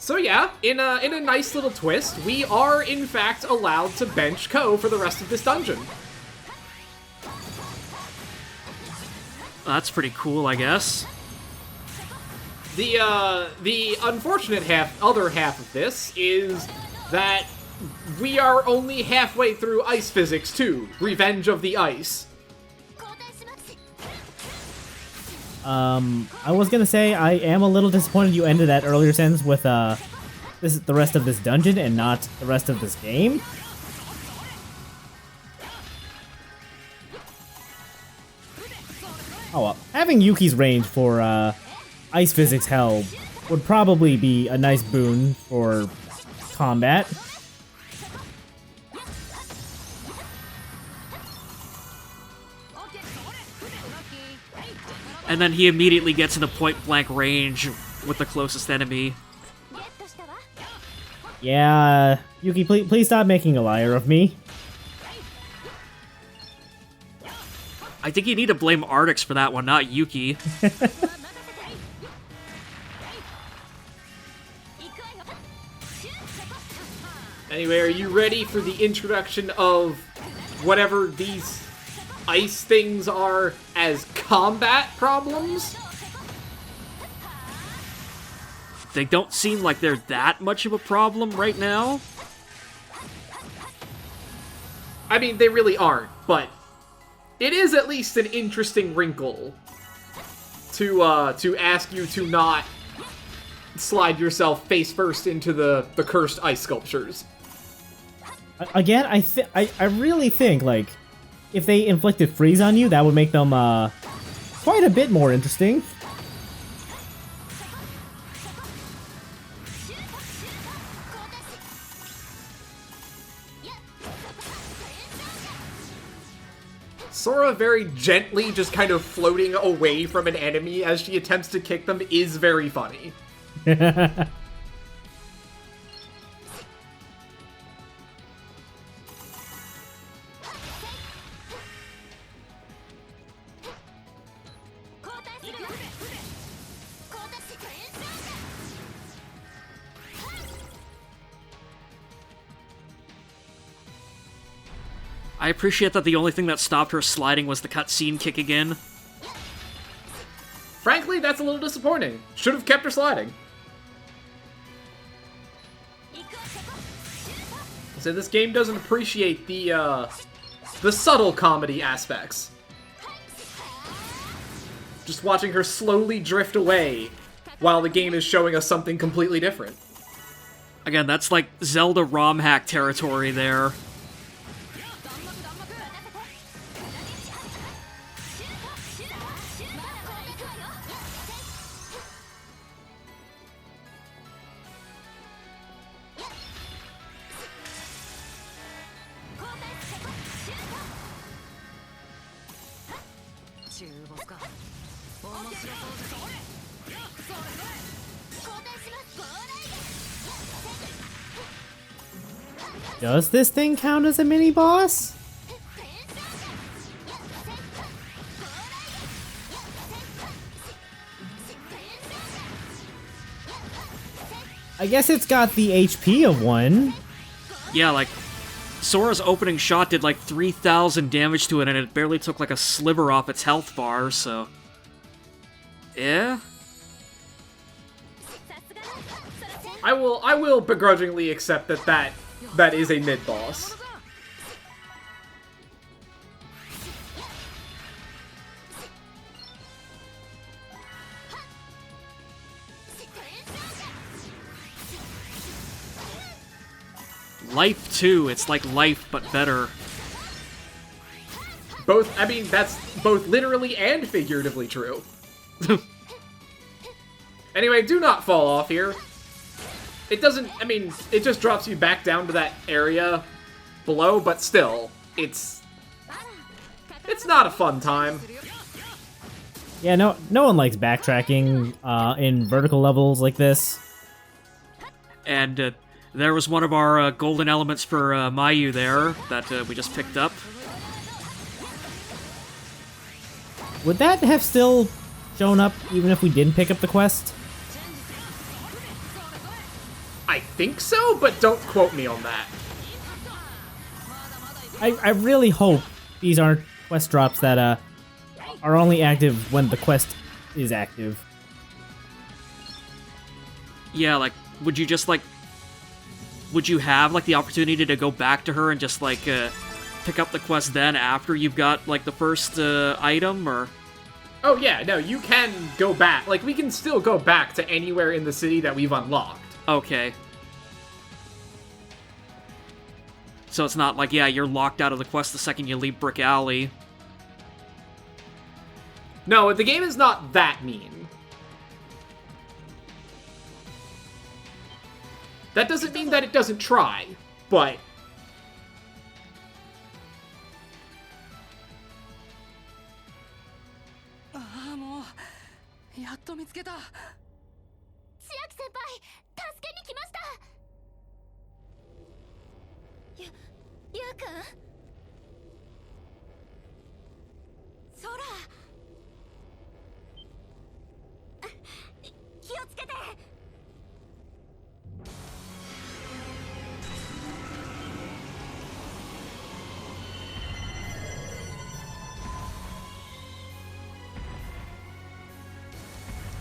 So yeah, in a nice little twist, we are in fact allowed to bench Ko for the rest of this dungeon. That's pretty cool, I guess. The unfortunate other half of this is that we are only halfway through Ice Physics 2, Revenge of the Ice. I was gonna say I am a little disappointed you ended that earlier sentence with the rest of this dungeon and not the rest of this game. Oh well, having Yuki's range for Ice Physics Hell would probably be a nice boon for combat. And then he immediately gets in the point-blank range with the closest enemy. Yeah, Yuki, please stop making a liar of me. I think you need to blame Artix for that one, not Yuki. Anyway, are you ready for the introduction of whatever these ice things are as combat problems? They don't seem like they're that much of a problem right now. I mean, they really aren't, but it is at least an interesting wrinkle to ask you to not slide yourself face first into the cursed ice sculptures. Again, I really think, like, if they inflicted freeze on you, that would make them quite a bit more interesting. Sora very gently just kind of floating away from an enemy as she attempts to kick them is very funny. I appreciate that the only thing that stopped her sliding was the cutscene kick again. Frankly, that's a little disappointing. Should have kept her sliding. So this game doesn't appreciate the subtle comedy aspects. Just watching her slowly drift away while the game is showing us something completely different. Again, that's like Zelda ROM hack territory there. Does this thing count as a mini-boss? I guess it's got the HP of one. Yeah, like, Sora's opening shot did like 3,000 damage to it, and it barely took like a sliver off its health bar, so... Yeah? I will begrudgingly accept that is a mid-boss. Life 2, it's like life, but better. Both, I mean, that's both literally and figuratively true. Anyway, do not fall off here. It doesn't, I mean, it just drops you back down to that area below, but still, it's not a fun time. Yeah, no one likes backtracking in vertical levels like this. And there was one of our golden elements for Mayu there that we just picked up. Would that have still shown up even if we didn't pick up the quest? think so, but don't quote me on that. I really hope these aren't quest drops that are only active when the quest is active. Yeah, like, would you just, like... Would you have, like, the opportunity to go back to her and just, like, pick up the quest then after you've got, like, the first item, or...? Oh yeah, no, you can go back. Like, we can still go back to anywhere in the city that we've unlocked. Okay. So it's not like, yeah, you're locked out of the quest the second you leave Brick Alley. No, the game is not that mean. That doesn't mean that it doesn't try, but...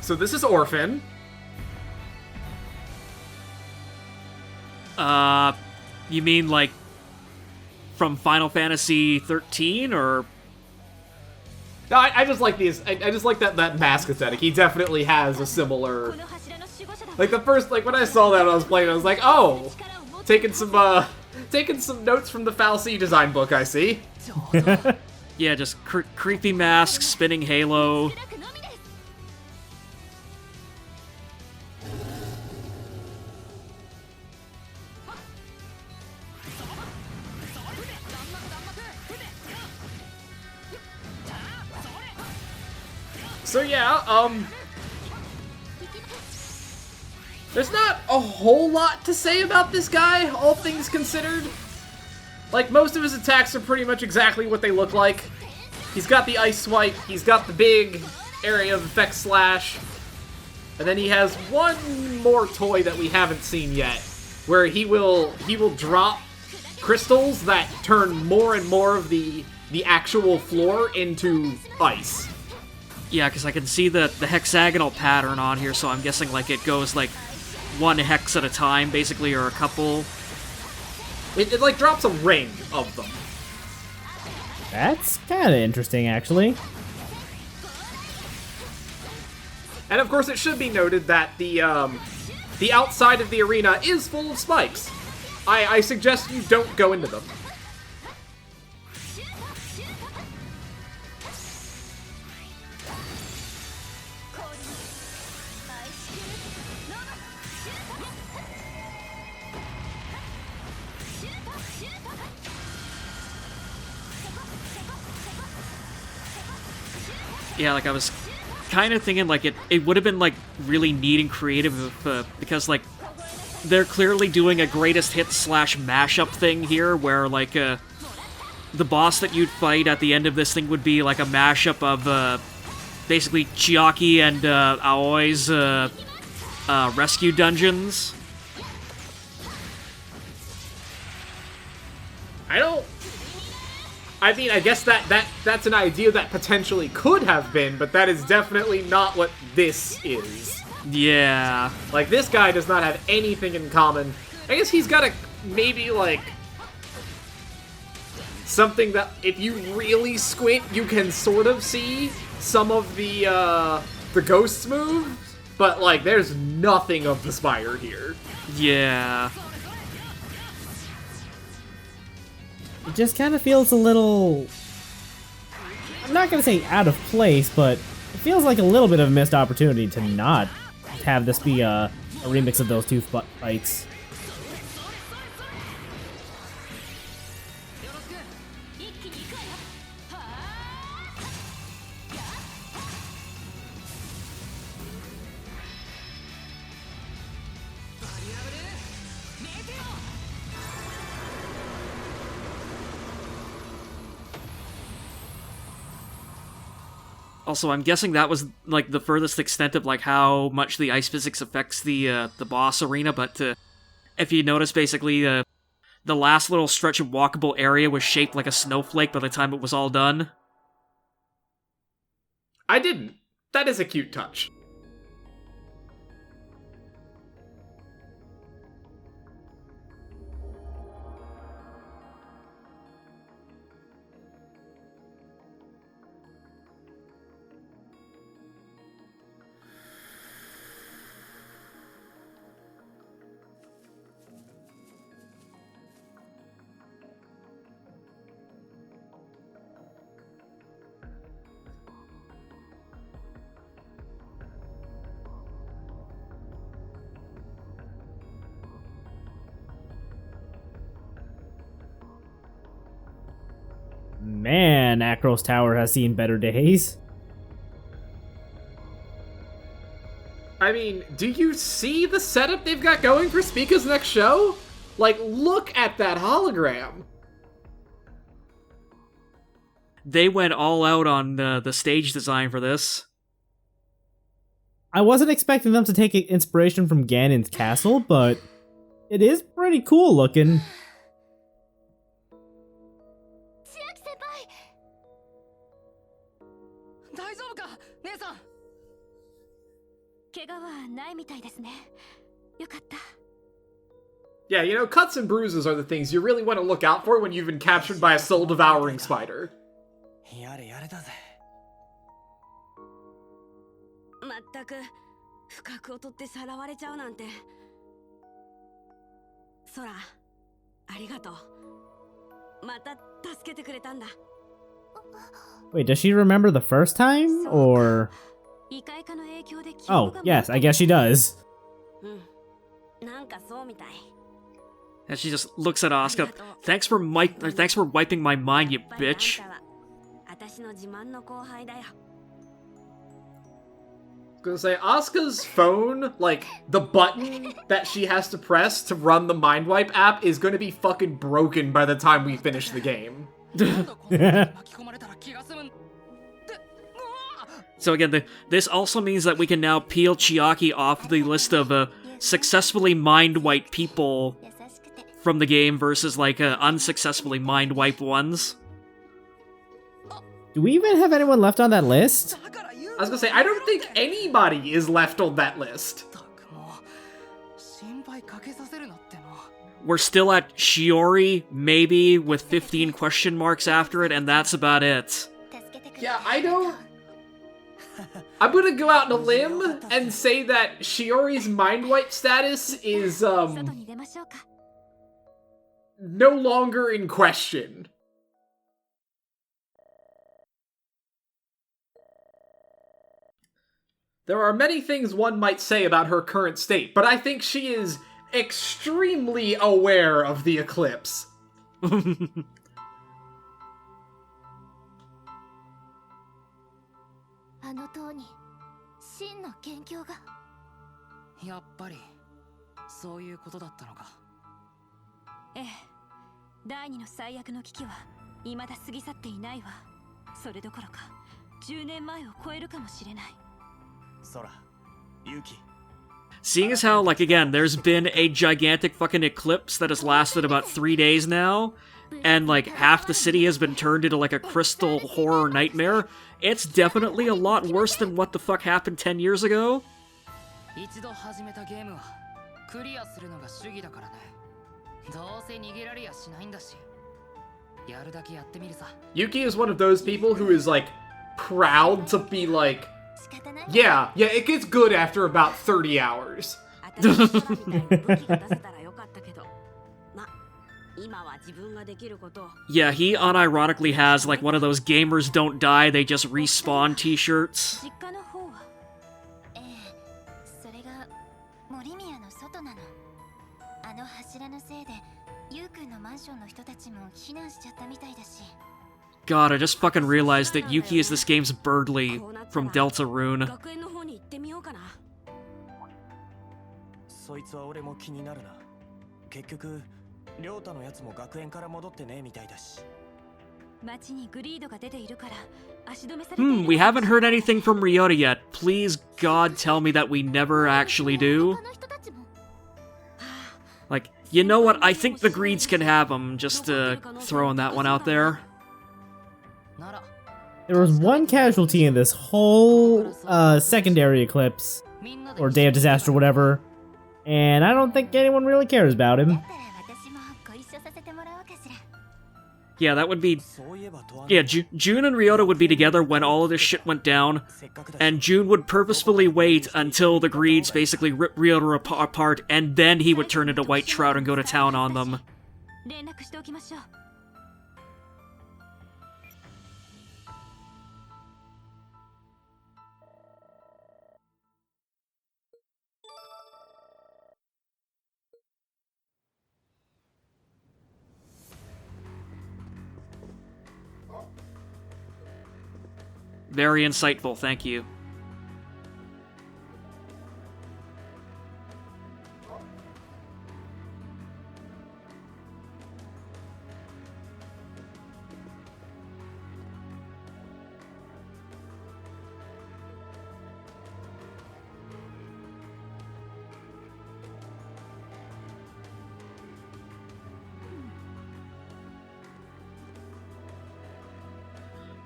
So this is Orphan. You mean, like, from Final Fantasy 13, or...? No, I just like these. I just like that mask aesthetic. He definitely has a similar... Like, the first, like, when I saw that when I was playing, I was like, oh! Taking some notes from the Falsey design book, I see. Yeah, just creepy mask, spinning halo... So yeah, there's not a whole lot to say about this guy, all things considered. Like, most of his attacks are pretty much exactly what they look like. He's got the ice swipe, he's got the big area of effect slash, and then he has one more toy that we haven't seen yet, where he will drop crystals that turn more and more of the actual floor into ice. Yeah, because I can see the hexagonal pattern on here, so I'm guessing, like, it goes, like, one hex at a time, basically, or a couple. It like, drops a ring of them. That's kind of interesting, actually. And, of course, it should be noted that the outside of the arena is full of spikes. I suggest you don't go into them. Yeah, like, I was kind of thinking, like, it would have been, like, really neat and creative if, because, like, they're clearly doing a greatest hit slash mashup thing here, where, like, the boss that you'd fight at the end of this thing would be, like, a mashup of, basically Chiaki and, Aoi's, rescue dungeons. I mean, I guess that's an idea that potentially could have been, but that is definitely not what this is. Yeah. Like, this guy does not have anything in common. I guess he's got maybe, like, something that, if you really squint, you can sort of see some of the ghosts move, but, like, there's nothing of the Spire here. Yeah. It just kind of feels a little... I'm not going to say out of place, but it feels like a little bit of a missed opportunity to not have this be a remix of those two fights. Also, I'm guessing that was, like, the furthest extent of, like, how much the ice physics affects the boss arena, but if you notice, basically, the last little stretch of walkable area was shaped like a snowflake by the time it was all done. I didn't. That is a cute touch. Man, Akros Tower has seen better days. I mean, do you see the setup they've got going for Spica's next show? Like, look at that hologram. They went all out on the stage design for this. I wasn't expecting them to take inspiration from Ganon's castle, but it is pretty cool looking. Yeah, you know, cuts and bruises are the things you really want to look out for when you've been captured by a soul-devouring spider. Wait, does she remember the first time, or... Oh, yes, I guess she does. And she just looks at Asuka. Thanks for wiping my mind, you bitch. Gonna say, Asuka's phone, like, the button that she has to press to run the Mind Wipe app is gonna be fucking broken by the time we finish the game. So again, this also means that we can now peel Chiaki off the list of successfully mind-wiped people from the game versus, like, unsuccessfully mind-wiped ones. Do we even have anyone left on that list? I was gonna say, I don't think anybody is left on that list. We're still at Shiori, maybe, with 15 question marks after it, and that's about it. Yeah, I'm gonna go out on a limb and say that Shiori's mind wipe status is, no longer in question. There are many things one might say about her current state, but I think she is extremely aware of the eclipse. Seeing as how, like, again, there's been a gigantic fucking eclipse that has lasted about 3 days now, and, like, half the city has been turned into, like, a crystal horror nightmare, it's definitely a lot worse than what the fuck happened 10 years ago. Yuki is one of those people who is, like, proud to be like, yeah, it gets good after about 30 hours. Yeah, he unironically has, like, one of those gamers don't die, they just respawn t-shirts. God, I just fucking realized that Yuki is this game's Birdly from Deltarune. We haven't heard anything from Ryota yet. Please, God, tell me that we never actually do. Like, You know what? I think the Greeds can have them. Just throwing that one out there. There was one casualty in this whole secondary eclipse, or Day of Disaster, whatever, and I don't think anyone really cares about him. Yeah, that would be... Yeah, June and Ryota would be together when all of this shit went down, and June would purposefully wait until the Greeds basically rip Ryota apart, and then he would turn into White Shroud and go to town on them. Very insightful, thank you.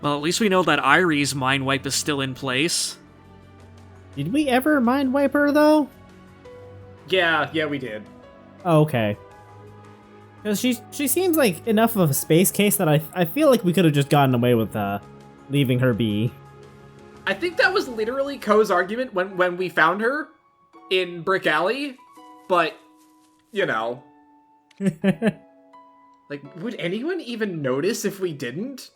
Well, at least we know that Irie's Mind Wipe is still in place. Did we ever Mind Wipe her, though? Yeah, we did. Oh, okay. Because she seems like enough of a space case that I feel like we could have just gotten away with leaving her be. I think that was literally Ko's argument when we found her in Brick Alley, but, you know. Like, would anyone even notice if we didn't?